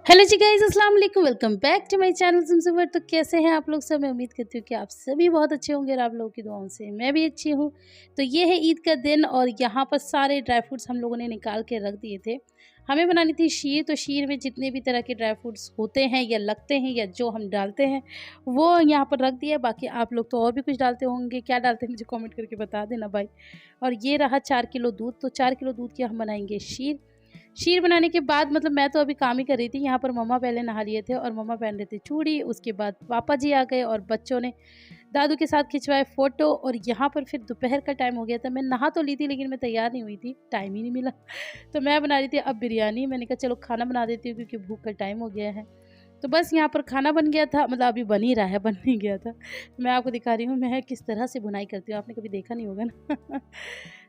Hello जी guys, अस्सलाम वालेकुम। Welcome back to my channel Simsafar. तो कैसे हैं आप लोग सब? मैं उम्मीद करती हूँ कि आप सभी बहुत अच्छे होंगे और आप लोगों की दुआओं से मैं भी अच्छी हूँ। तो ये है ईद का दिन और यहाँ पर सारे ड्राई फ्रूट्स हम लोगों ने निकाल के रख दिए थे। हमें बनानी थी शीर, तो शीर में जितने भी तरह के ड्राई फ्रूट्स होते हैं या लगते हैं या जो हम डालते हैं वो यहाँ पर रख दिया। बाकी आप लोग तो और भी कुछ डालते होंगे, क्या डालते हैं मुझे कॉमेंट करके बता देना भाई। और ये रहा 4 किलो दूध, तो 4 किलो दूध की हम बनाएंगे शीर। शीर बनाने के बाद मतलब मैं तो अभी काम ही कर रही थी। यहाँ पर मम्मा पहले नहा लिए थे और मम्मा पहन रहे थे चूड़ी। उसके बाद पापा जी आ गए और बच्चों ने दादू के साथ खिंचवाए फ़ोटो। और यहाँ पर फिर दोपहर का टाइम हो गया था। मैं नहा तो ली थी लेकिन मैं तैयार नहीं हुई थी, टाइम ही नहीं मिला। तो मैं बना रही थी अब बिरयानी। मैंने कहा चलो खाना बना देती हूँ क्योंकि भूख का टाइम हो गया है। तो बस यहाँ पर खाना बन गया था, मतलब अभी बन ही रहा है, बन नहीं गया था। मैं आपको दिखा रही हूँ मैं किस तरह से बुनाई करती हूँ, आपने कभी देखा नहीं होगा ना।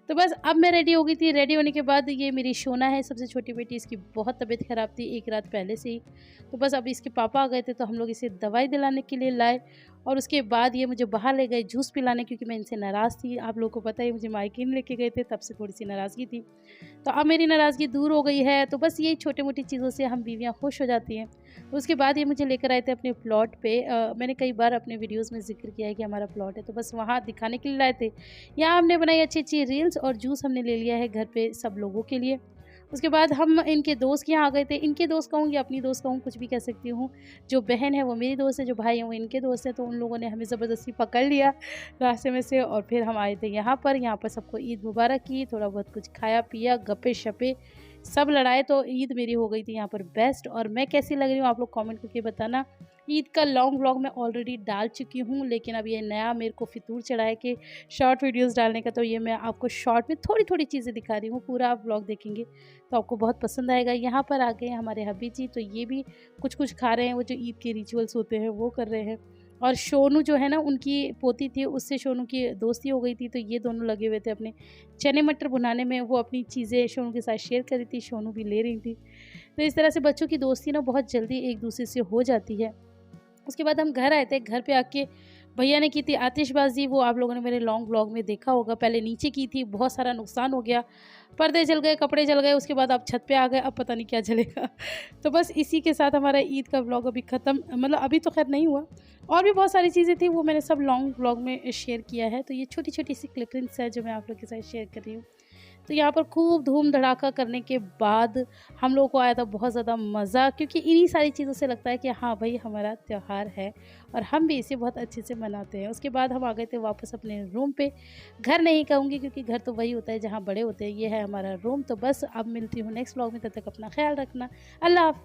तो बस अब मैं रेडी हो गई थी। रेडी होने के बाद ये मेरी शोना है, सबसे छोटी बेटी, इसकी बहुत तबीयत ख़राब थी एक रात पहले से ही। तो बस अब इसके पापा आ गए थे तो हम लोग इसे दवाई दिलाने के लिए लाए। और उसके बाद ये मुझे बाहर ले गए जूस पिलाने, क्योंकि मैं इनसे नाराज़ थी। आप लोगों को पता है मुझे मायके नहीं लेके गए थे, तब से थोड़ी सी नाराज़गी थी। तो अब मेरी नाराज़गी दूर हो गई है। तो बस यही छोटी-मोटी चीज़ों से हम बीवियाँ खुश हो जाती हैं। उसके बाद ये मुझे लेकर आए थे अपने प्लॉट पे। मैंने कई बार अपने वीडियोज़ में ज़िक्र किया है कि हमारा प्लॉट है, तो बस वहाँ दिखाने के लिए लाए थे। यहाँ हमने बनाई अच्छी-अच्छी रील्स और जूस हमने ले लिया है घर पे सब लोगों के लिए। उसके बाद हम इनके दोस्त के यहाँ आ गए थे। इनके दोस्त कहूँ या अपनी दोस्त कहूँ, कुछ भी कह सकती हूँ। जो बहन है वो मेरी दोस्त है, जो भाई हैं वो इनके दोस्त हैं। तो उन लोगों ने हमें ज़बरदस्ती पकड़ लिया रास्ते में से और फिर हम आए थे यहाँ पर। यहाँ पर सबको ईद मुबारक की, थोड़ा बहुत कुछ खाया पिया, गप्पे-शप्पे सब लड़ाए। तो ईद मेरी हो गई थी यहाँ पर बेस्ट। और मैं कैसी लग रही हूँ आप लोग कमेंट करके बताना। ईद का लॉन्ग व्लॉग मैं ऑलरेडी डाल चुकी हूँ, लेकिन अब ये नया मेरे को फितूर चढ़ा है कि शॉर्ट वीडियोस डालने का। तो ये मैं आपको शॉर्ट में थोड़ी-थोड़ी चीज़ें दिखा रही हूँ। पूरा आप व्लॉग देखेंगे तो आपको बहुत पसंद आएगा। यहाँ पर आ गए हमारे हबी जी, तो ये भी कुछ-कुछ खा रहे हैं। वो जो ईद के रिचुअल्स होते हैं वो कर रहे हैं। और सोनू जो है ना, उनकी पोती थी, उससे सोनू की दोस्ती हो गई थी। तो ये दोनों लगे हुए थे अपने चने मटर बनाने में। वो अपनी चीज़ें सोनू के साथ शेयर कर रही थी, सोनू भी ले रही थी। तो इस तरह से बच्चों की दोस्ती ना बहुत जल्दी एक दूसरे से हो जाती है। उसके बाद हम घर आए थे। घर पे आके भैया ने की थी आतिशबाज़ी, वो आप लोगों ने मेरे लॉन्ग व्लॉग में देखा होगा। पहले नीचे की थी, बहुत सारा नुकसान हो गया, पर्दे जल गए, कपड़े जल गए। उसके बाद अब छत पे आ गए, अब पता नहीं क्या जलेगा। तो बस इसी के साथ हमारा ईद का व्लॉग अभी ख़त्म, मतलब अभी तो खैर नहीं हुआ। और भी बहुत सारी चीज़ें थी, वो मैंने सब लॉन्ग व्लॉग में शेयर किया है। तो ये छोटी-छोटी सी क्लिपिंग्स है जो मैं आप लोग के साथ शेयर कर रही हूँ। तो यहाँ पर खूब धूम-धड़ाका करने के बाद हम लोगों को आया था बहुत ज़्यादा मज़ा, क्योंकि इन्हीं सारी चीज़ों से लगता है कि हाँ भाई, हमारा त्योहार है और हम भी इसे बहुत अच्छे से मनाते हैं। उसके बाद हम आ गए थे वापस अपने रूम पे। घर नहीं कहूँगी क्योंकि घर तो वही होता है जहाँ बड़े होते हैं। ये है हमारा रूम। तो बस अब मिलती हूँ नेक्स्ट व्लॉग में, तब तक अपना ख़्याल रखना। अल्लाह हाफ़िज़।